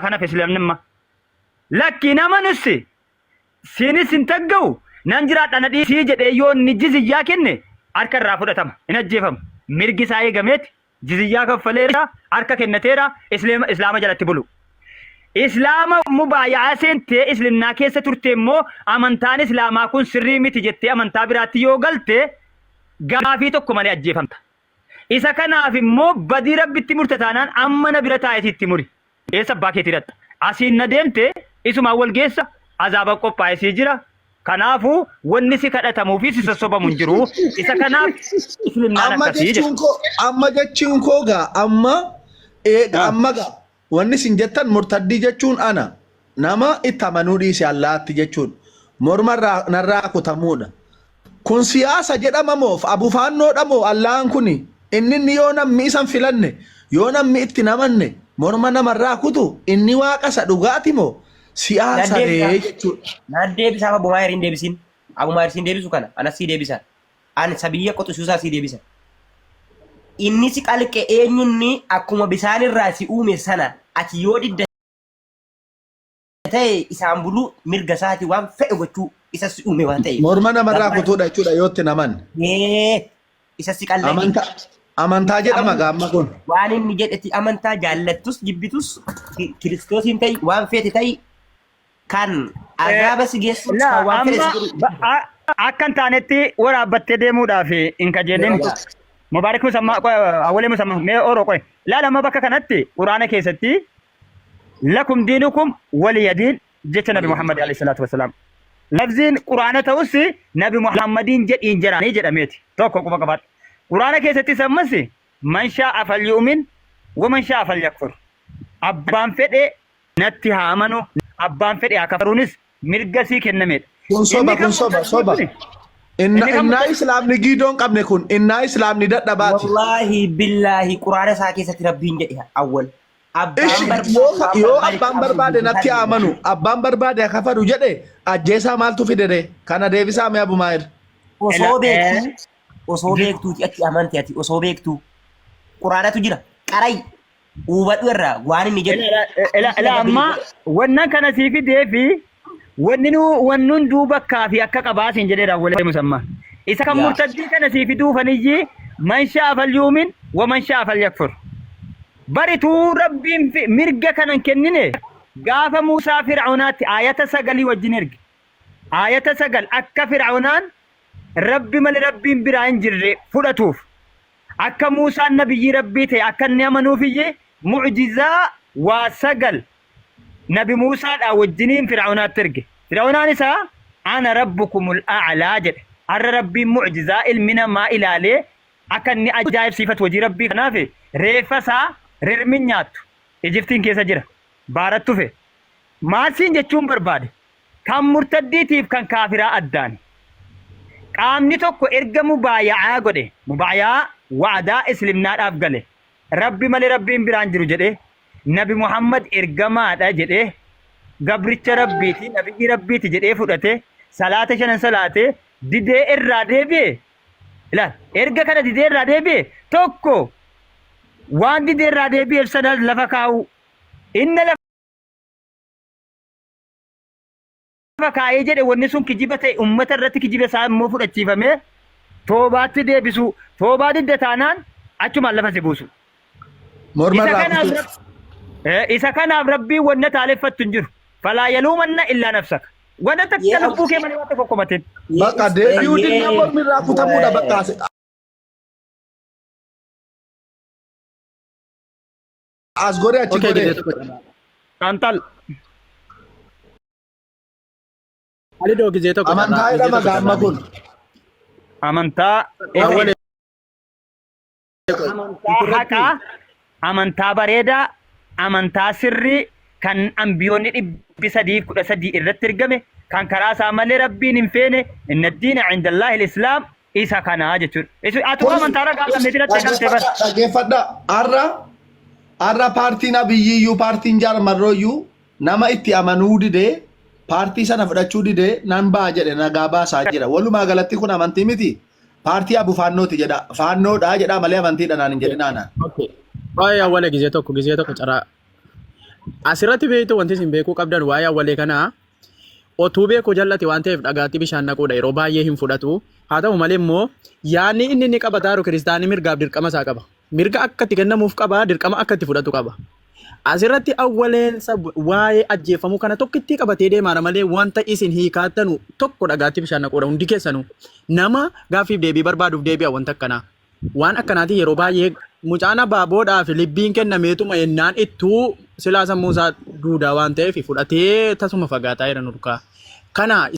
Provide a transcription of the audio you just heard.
kana feslemnimma lakki nama nussi sinis intagau nan jiraadha na dhiisii jedhee yoo inni jiziyyaa kenne harka irraa fudhatama hin ajjeefamu mirgi isaa eegameeti jiziyyaa kaffaleera harka kennateera islaama jalatti bulu islaama mubaayaa seentee islimnaa keessa turte immoo amantaan islaamaa kun sirrii miti jettee amantaa biraatti yoo galte gaafii tokko malee ajjeefamta isa kanaaf immoo badii rabbitti murtataanaan amma na bira taa'eetitti muri eessa abbaa keetii dhatta asiin na deemte isumaan wal geessa azaaba qophaa'ee jira kanaafu wanni si kadhatamuu fi si sossobamu hin jiru isa kanaaf islimnaan akkasii jedhu amma jechuun koogaa amma gaa wanni sin jettan murtaddii jechuun ana nama itti amanuu dhiise allaatti jechuun morma narraa kutamuudha kun siyaasa jedhama moof abufaannoodha moo allaan kuni inni yoo namni isan filanne yoo namni itti namanne morma namarraa kutu inni waaqasa dhugaati moo siyaasa jechuudha. Naan deebisaa abbaa Maayir hin deebisin. Abbaa Maayir siin deebisu kana anas sii deebisa. Ani sabiyya qotusuusaa sii deebisa. Inni si qalqe eenyunni akkuma bisaan irraa si uume sana ati yoo didda ta'e isaan bulu mirga isaati waan fedhe gochuu isa si uume waan ta'e. Morma namarraa kutuudha jechuudha yootti naman. Isa si qalqe. Amantaa jedhama gaamma kun. Waan inni jedhetti amantaa jaallattus jibbitus kiristoosiin ta'e waan feete ta'e kan azaaba si geessu waan fedhe si godhu. Akkan taanetti waraabbattee deemuudhaaf hin kajeelin. Mubaarak musamma awwalee musamma mee oro qoy laalama bakka kanatti quraana keessatti lakum diinukum waliyadiin jecha nabi Muhammad alayhi salatu wasalam lafziin quraana ta'us nabi Muhammadin jedhiin jiraanii jedhameeti tokko quba qabaadha quraana keessatti sammas man shaa'a falyu'min wa man shaa'a falyakfur abbaan fedhe natti haa amanu abbaan fedhe haa kafaruunis mirga sii kennameedha kun soba inna islaamni giidoon qabne kun inna islaamni dadhabaati wallahi billahi quraana isaa keessatti rabbiin jedhe awwal yoo abbaan barbaade natti amanu abbaan barbaade kafaru jedhe ajjeesaa maaltu fidede kana deebisaa mee Abu Maayir osoo beektuuti atti amante ati osoo beektuu quraanatu jira qaray hubadhu irraa waan inni jedhu amma wannan kana sii fideefi wannun duuba kaafi akka qabaasin jedheedha awwalee musamma isa kan murtaddii kana sii fiduufaniyyi man shaa'a falyu'min wa man shaa'a falyakfur barituu rabbiin mirga kanan kennine gaafa Muusaa Fir'aunaatti ayata 9 wajjin erge ayata 9 akka Fir'aunaan rabbi malee rabbiin biraa hin jirre fudhatuuf akka Muusaan nabiyyi rabbii ta'e akka inni amanuufiyye mu'jizaa waa 9 نبي موسى دا وجنين فرعونات ترجع فرعونان إسا أنا ربكم الأعلى جد أر ربي معجزة المنا ما إلى عليه أكني أجايب صفة وجه ربي كنافي ريفسا ريرمينيات إجفتين كيسا جرا بارتو في ما سين جتشون برباد كم مرتدي تيف كان كافرا أداني قام نتوكو إرجع مبايعة قده مبايعة وعدا إسلمنا أفقله ربي مالي ربي برانجرو جده نبي محمد إرجما دا جده قبرت ربيتي نبي ربيتي جده فدته صلاة شنن صلاة ديده الرادة بي لا إرجع كنا ديده الرادة بي توكو وان ديده الرادة بي إرسال لفكاو إن لفكاي جده ونسون كجيبته أمة الرتي كجيبه سام مفروض أشيفه مه توبات ديده بيسو توبات ديده تانان أشوم الله فسيبوسو إذا كان ربي ونت عليه فتنجر فلا يلومن إلا نفسك ونت تلبوك من وقت فكمتين بقى ده يودي نمبر من راكو تبودا بقى أزغوري أشغوري كانتال علي دوغي زيتو أمانتا إذا ما قام مقول أمانتا أولي حقا أمانتا بريدا amantaa sirrii kan ambiyoonni dhibbi sadii kudha sadii irratti ergame kan karaa isaa malee rabbiin hin feene inna diina inda Allahi al-Islaam isa kanaa jechuudha. Atu amantaa ragaa qabne biratti kan ta'e dhaggeeffadha. Arra paartiin abiyyiyyuu paartiin jaarmarrooyyuu nama itti amanuu didee paartii sana fudhachuu didee nan ba'a jedhe nagaa baasaa jira. Walumaa galatti kun amantii miti. Paartii abu faannooti jedha. Faannoodha jedha malee amantiidha naan hin jedhinaana. Baay'ee awwaala gizee tokko cara Asirratti beektu wanti isin beekuu qabdan waa'ee awwalee kanaa otuu beekuu jallate waan ta'eef dhagaatti bishaan naquudha yeroo baay'ee hin fudhatu. Haa ta'u malee immoo yaadni inni qabataa jiru kiristaanii mirgaaf dirqama isaa qaba. Mirga akka itti kennamuuf qaba, dirqama akka itti fudhatu qaba. Asirratti awwaleen waa'ee ajjeefamuu kana tokkitti qabatee deemaara malee wanta isin hiikaattanu tokko dhagaatti bishaan naquudha hundi keessanu. Nama gaaffiif deebii barbaaduuf deebi'a wanta akkanaa. Waan akkanaati yeroo baay'ee mucaan abaaboodhaa fi libbiin kennameetuma yennaan ittuu silaa sammuu isaa duudaa waan ta'eef fudhatee tasuma fagaataa jira nurkaa. Kana